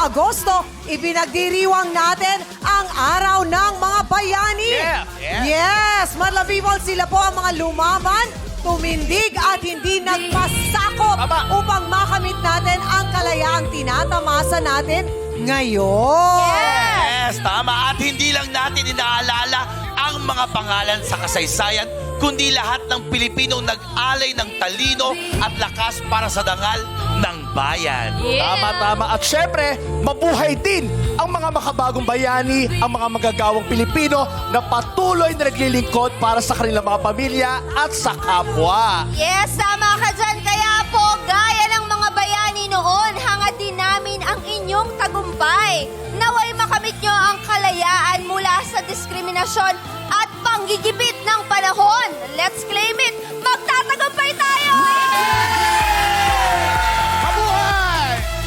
Agosto, ibinagdiriwang natin ang Araw ng Mga Bayani. Yes, Madla people, sila po ang mga lumaban, tumindig at hindi nagpasakop upang makamit natin ang kalayaang tinatamasa natin ngayon. Yes, tama. At hindi lang natin inaalala ang mga pangalan sa kasaysayan, kundi lahat ng Pilipinong nag-alay ng talino at lakas para sa dangal ng bayan. Tama. At syempre, mabuhay din ang mga makabagong bayani, ang mga magagawang Pilipino na patuloy na naglilingkod para sa kanilang mga pamilya at sa kapwa. Yes, tama ka dyan. Kaya po, gaya ng mga bayani noon, hangad din namin ang inyong tagumpay. Naway makamit nyo ang kalayaan mula sa diskriminasyon at panggigipit ng panahon. Let's claim it! Magtatagumpay tayo!